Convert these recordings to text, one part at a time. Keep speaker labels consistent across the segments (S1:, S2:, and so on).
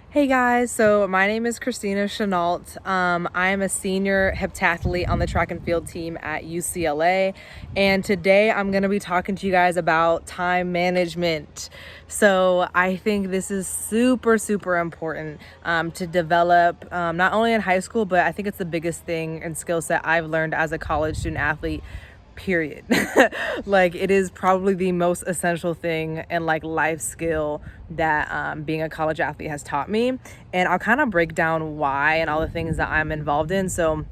S1: Hey guys, so my name is Christina Chenault. I am a senior heptathlete on the track and field team at UCLA, and today I'm going to be talking to you guys about time management. So I think this is super important to develop, not only in high school, but I think it's the biggest thing and skill set I've learned as a college student athlete, period. Like, it is probably the most essential thing and like life skill that being a college athlete has taught me, and I'll kind of break down why and all the things that I'm involved in. So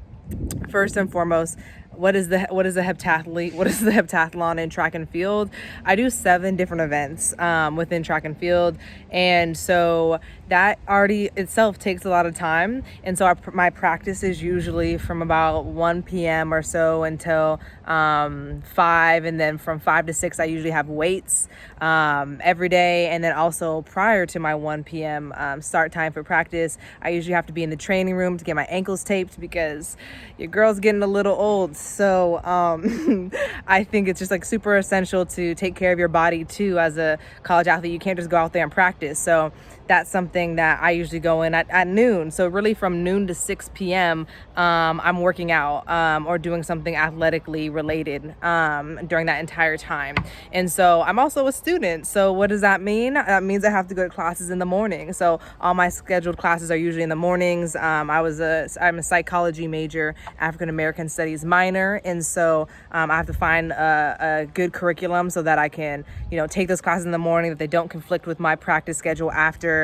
S1: first and foremost, what is the heptathlete? What is the heptathlon in track and field? I do 7 different events within track and field, and so that already itself takes a lot of time. And so my practice is usually from about 1 p.m. or so until 5, and then from 5 to 6 I usually have weights every day. And then also prior to my 1 p.m. Start time for practice, I usually have to be in the training room to get my ankles taped because your girl's getting a little old. So I think it's just like super essential to take care of your body too as a college athlete. You can't just go out there and practice. So that's something that I usually go in at noon. So really from noon to 6 p.m. I'm working out or doing something athletically related during that entire time. And so I'm also a student. So what does that mean? That means I have to go to classes in the morning. So all my scheduled classes are usually in the mornings. I'm a psychology major, African American studies minor. And so I have to find a good curriculum so that I can, take those classes in the morning, that they don't conflict with my practice schedule after.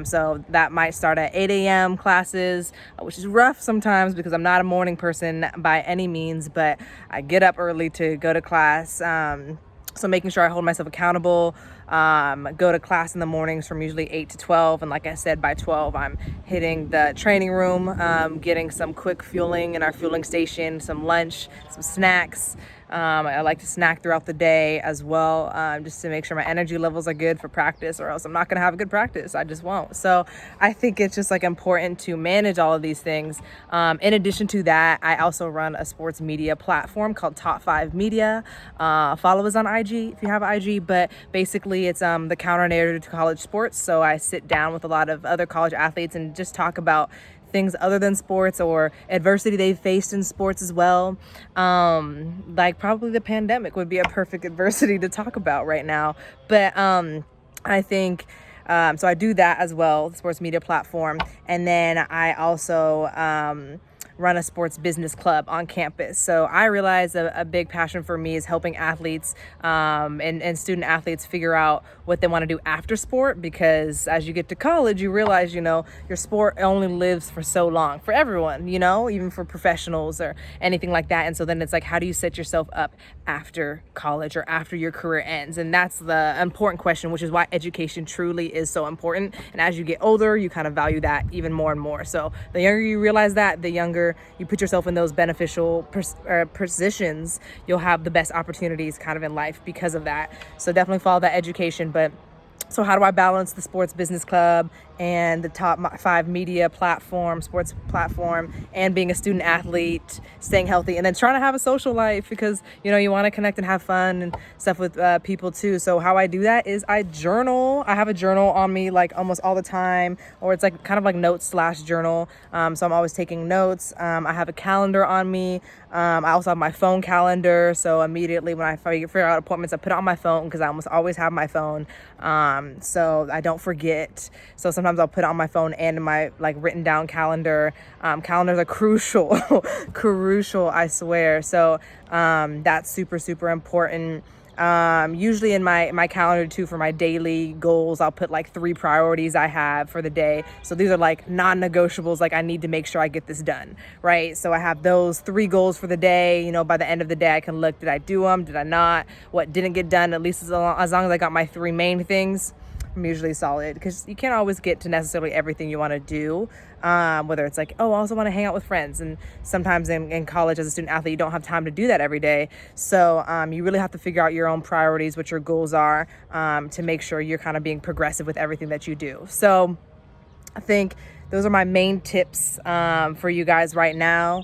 S1: So that might start at 8 a.m. classes, which is rough sometimes because I'm not a morning person by any means, but I get up early to go to class. So making sure I hold myself accountable, go to class in the mornings from usually 8 to 12. And like I said, by 12, I'm hitting the training room, getting some quick fueling in our fueling station, some lunch, some snacks. I like to snack throughout the day as well, just to make sure my energy levels are good for practice, or else I'm not going to have a good practice. I just won't. So I think it's just like important to manage all of these things. In addition to that, I also run a sports media platform called Top 5 Media. Follow us on IG if you have IG, but basically it's the counter narrative to college sports. So I sit down with a lot of other college athletes and just talk about things other than sports or adversity they've faced in sports as well. Like probably the pandemic would be a perfect adversity to talk about right now. But I think so I do that as well, the sports media platform. And then I also run a sports business club on campus. So I realize a big passion for me is helping athletes and student athletes figure out what they want to do after sport, because as you get to college, you realize, your sport only lives for so long for everyone, even for professionals or anything like that. And so then it's like, how do you set yourself up after college or after your career ends? And that's the important question, which is why education truly is so important. And as you get older, you kind of value that even more and more. So the younger you realize that, the younger you put yourself in those beneficial positions, you'll have the best opportunities kind of in life because of that. So definitely follow that education. But so how do I balance the sports business club and the Top 5 Media platform, sports platform, and being a student athlete, staying healthy, and then trying to have a social life because, you want to connect and have fun and stuff with people too. So how I do that is I journal. I have a journal on me like almost all the time, or it's like kind of like notes/journal. So I'm always taking notes. I have a calendar on me. I also have my phone calendar. So immediately when I figure out appointments, I put it on my phone because I almost always have my phone. So I don't forget. So sometimes I'll put it on my phone and in my like written down calendar. Calendars are crucial, crucial, I swear. So that's super important. Usually in my calendar too, for my daily goals, I'll put like 3 priorities I have for the day. So these are like non-negotiables. Like I need to make sure I get this done, right? So I have those 3 goals for the day. By the end of the day, I can look, did I do them? Did I not? What didn't get done? At least as long as I got my 3 main things, I'm usually solid, because you can't always get to necessarily everything you want to do. Whether it's like, I also want to hang out with friends. And sometimes in college as a student athlete, you don't have time to do that every day. So you really have to figure out your own priorities, what your goals are, to make sure you're kind of being progressive with everything that you do. So I think those are my main tips for you guys right now.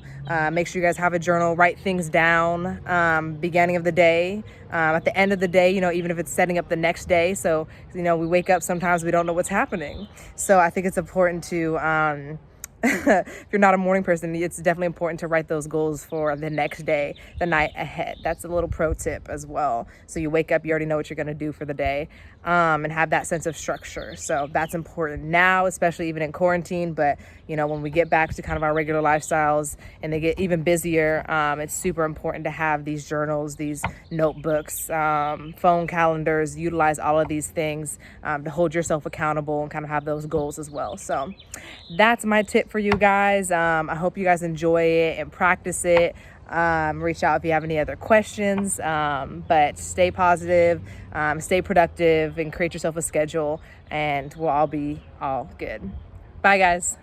S1: Make sure you guys have a journal, write things down, beginning of the day, at the end of the day, you know, even if it's setting up the next day. So, you know, we wake up, sometimes we don't know what's happening. So I think it's important to, if you're not a morning person, it's definitely important to write those goals for the next day, the night ahead. That's a little pro tip as well. So you wake up, you already know what you're going to do for the day, and have that sense of structure. So that's important now, especially even in quarantine. But, you know, when we get back to kind of our regular lifestyles and they get even busier, it's super important to have these journals, these notebooks, phone calendars, utilize all of these things to hold yourself accountable and kind of have those goals as well. So that's my tip for you guys. I hope you guys enjoy it and practice it. Reach out if you have any other questions, but stay positive, stay productive, and create yourself a schedule, and we'll all be all good. Bye, guys.